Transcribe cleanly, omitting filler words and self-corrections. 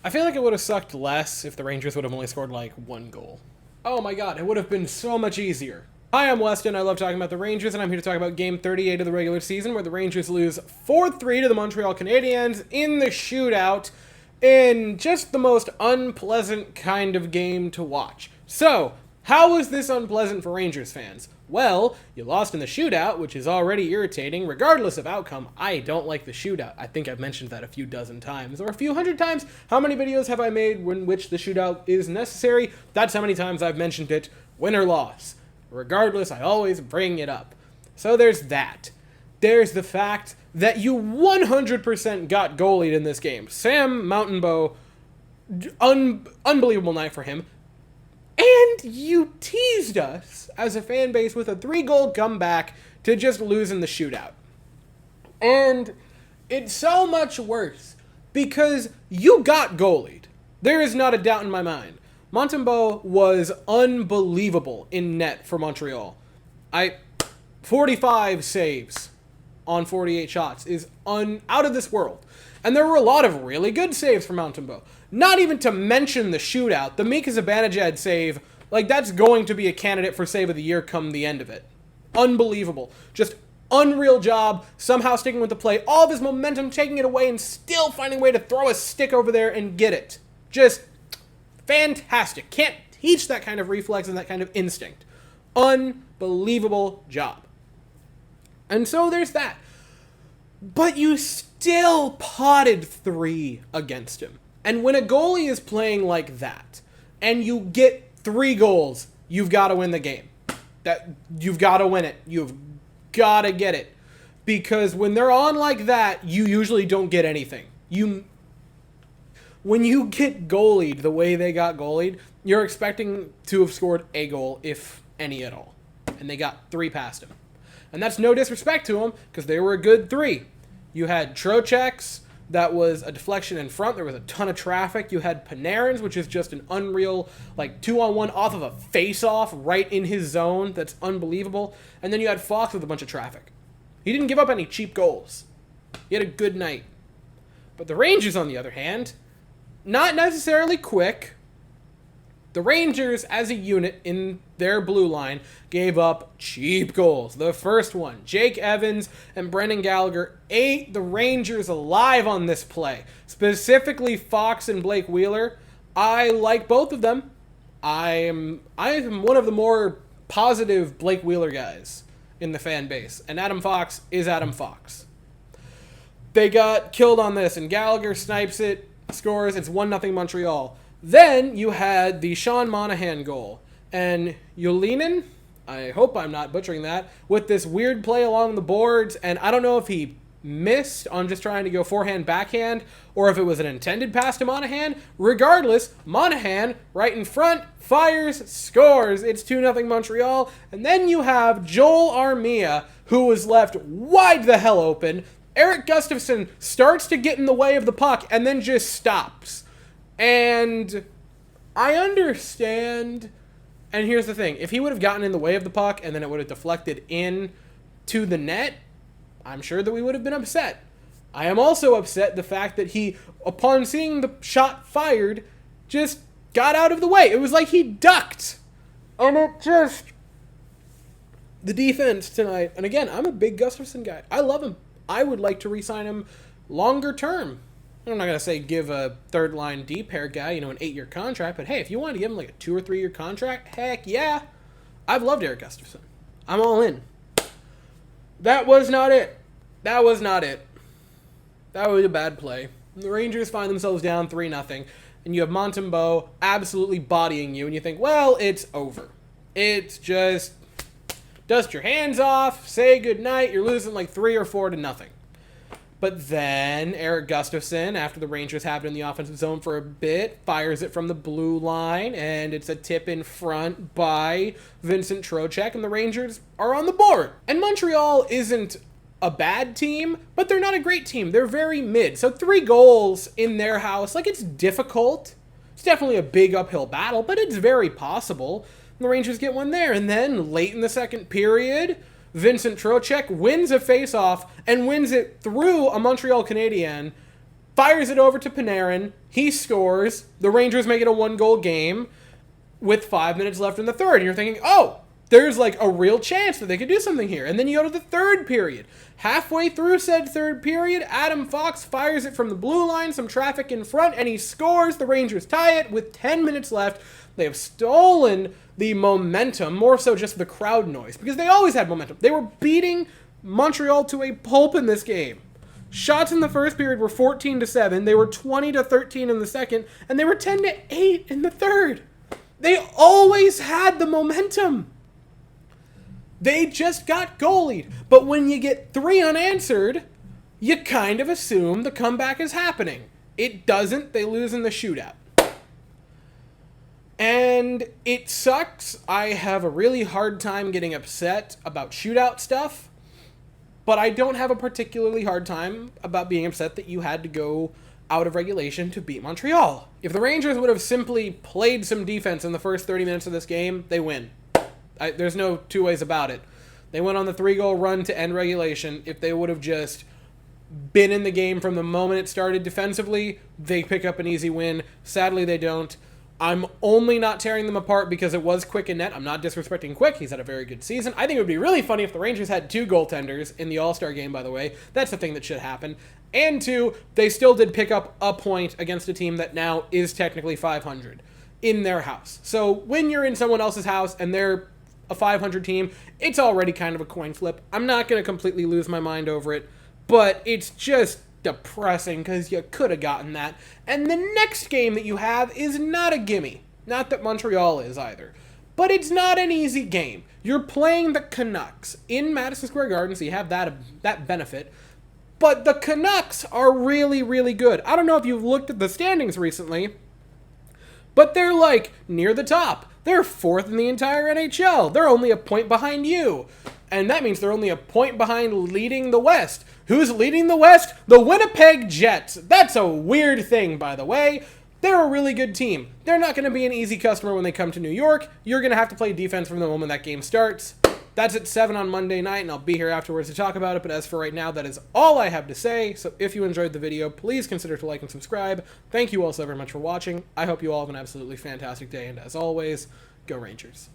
I feel like it would have sucked less if the Rangers would have only scored like one goal. Oh my god, it would have been so much easier. Hi, I'm Weston. I love talking about the Rangers, and I'm here to talk about Game 38 of the regular season, where the Rangers lose 4-3 to the Montreal Canadiens in the shootout, in just the most unpleasant kind of game to watch. So, how was this unpleasant for Rangers fans? Well, you lost in the shootout, which is already irritating. Regardless of outcome, I don't like the shootout. I think I've mentioned that a few dozen times, or a few hundred times. How many videos have I made in which the shootout is necessary? That's how many times I've mentioned it, win or loss. Regardless, I always bring it up. So there's that. There's the fact that you 100% got goalied in this game. Sam Mountainbow, unbelievable night for him. And you teased us as a fan base with a 3-goal comeback to just lose in the shootout. And it's so much worse because you got goalied. There is not a doubt in my mind. Montembeault was unbelievable in net for Montreal. 45 saves on 48 shots is out of this world. And there were a lot of really good saves from Montembeault. Not even to mention the shootout. The Mika Zibanejad save, like, that's going to be a candidate for save of the year come the end of it. Unbelievable. Just unreal job, somehow sticking with the play. All of his momentum, taking it away, and still finding a way to throw a stick over there and get it. Just fantastic. Can't teach that kind of reflex and that kind of instinct. Unbelievable job. And so there's that. But you still potted 3 against him. And when a goalie is playing like that, and you get 3 goals, you've got to win the game. You've got to win it. You've got to get it. Because when they're on like that, you usually don't get anything. When you get goalied the way they got goalied, you're expecting to have scored a goal, if any at all. And they got 3 past him. And that's no disrespect to them, because they were a good 3. You had Trocheck's, that was a deflection in front. There was a ton of traffic. You had Panarin's, which is just an unreal, like, 2-on-1 off of a face-off right in his zone. That's unbelievable. And then you had Fox with a bunch of traffic. He didn't give up any cheap goals. He had a good night. But the Rangers, on the other hand, not necessarily quick. The Rangers, as a unit in their blue line, gave up cheap goals. The first one, Jake Evans and Brendan Gallagher ate the Rangers alive on this play. Specifically, Fox and Blake Wheeler. I like both of them. I am one of the more positive Blake Wheeler guys in the fan base. And Adam Fox is Adam Fox. They got killed on this, and Gallagher snipes it, scores. It's 1-0 Montreal. Then you had the Sean Monahan goal. And Yolinen, I hope I'm not butchering that, with this weird play along the boards. And I don't know if he missed on just trying to go forehand, backhand, or if it was an intended pass to Monahan. Regardless, Monahan, right in front, fires, scores. It's 2-0 Montreal. And then you have Joel Armia, who was left wide the hell open. Eric Gustafsson starts to get in the way of the puck and then just stops. And I understand, and here's the thing, if he would have gotten in the way of the puck and then it would have deflected in to the net, I'm sure that we would have been upset. I am also upset the fact that he, upon seeing the shot fired, just got out of the way. It was like he ducked. And it just, the defense tonight, and again, I'm a big Gustafsson guy. I love him. I would like to re-sign him longer term. I'm not going to say give a third-line D-pair guy, an 8-year contract, but hey, if you wanted to give him like a 2 or 3 year contract, heck yeah. I've loved Eric Gustafsson. I'm all in. That was not it. That was a bad play. The Rangers find themselves down 3-0, and you have Montembeault absolutely bodying you, and you think, well, it's over. It's just dust your hands off, say goodnight, you're losing like 3 or 4-0. But then Eric Gustafsson, after the Rangers have it in the offensive zone for a bit, fires it from the blue line, and it's a tip in front by Vincent Trocheck, and the Rangers are on the board. And Montreal isn't a bad team, but they're not a great team. They're very mid. So 3 goals in their house, like, it's difficult. It's definitely a big uphill battle, but it's very possible. And the Rangers get one there, and then late in the second period, Vincent Trocheck wins a face-off and wins it through a Montreal Canadien fires it over to Panarin. He scores. The Rangers make it a 1-goal game with 5 minutes left in the third. And you're thinking, oh, there's like a real chance that they could do something here. And then you go to the third period. Halfway through said third period, Adam Fox fires it from the blue line, some traffic in front, and he scores. The Rangers tie it with 10 minutes left. They have stolen the momentum, more so just the crowd noise, because they always had momentum. They were beating Montreal to a pulp in this game. Shots in the first period were 14-7. They were 20-13 in the second, and they were 10-8 in the third. They always had the momentum. They just got goalied. But when you get 3 unanswered, you kind of assume the comeback is happening. It doesn't. They lose in the shootout. And it sucks. I have a really hard time getting upset about shootout stuff. But I don't have a particularly hard time about being upset that you had to go out of regulation to beat Montreal. If the Rangers would have simply played some defense in the first 30 minutes of this game, they win. There's no two ways about it. They went on the 3-goal run to end regulation. If they would have just been in the game from the moment it started defensively, they pick up an easy win. Sadly, they don't. I'm only not tearing them apart because it was Quick in net. I'm not disrespecting Quick. He's had a very good season. I think it would be really funny if the Rangers had 2 goaltenders in the All-Star game, by the way. That's the thing that should happen. And 2, they still did pick up a point against a team that now is technically 500 in their house. So when you're in someone else's house and they're a 500 team, it's already kind of a coin flip. I'm not going to completely lose my mind over it, but it's just depressing because you could have gotten that. And the next game that you have is not a gimme. Not that Montreal is either. But it's not an easy game. You're playing the Canucks in Madison Square Garden, so you have that benefit. But the Canucks are really, really good. I don't know if you've looked at the standings recently, but they're like near the top. They're 4th in the entire NHL. They're only a point behind you. And that means they're only a point behind leading the West. Who's leading the West? The Winnipeg Jets. That's a weird thing, by the way. They're a really good team. They're not going to be an easy customer when they come to New York. You're going to have to play defense from the moment that game starts. That's at 7 on Monday night, and I'll be here afterwards to talk about it. But as for right now, that is all I have to say. So if you enjoyed the video, please consider to like and subscribe. Thank you all so very much for watching. I hope you all have an absolutely fantastic day, and as always, go Rangers.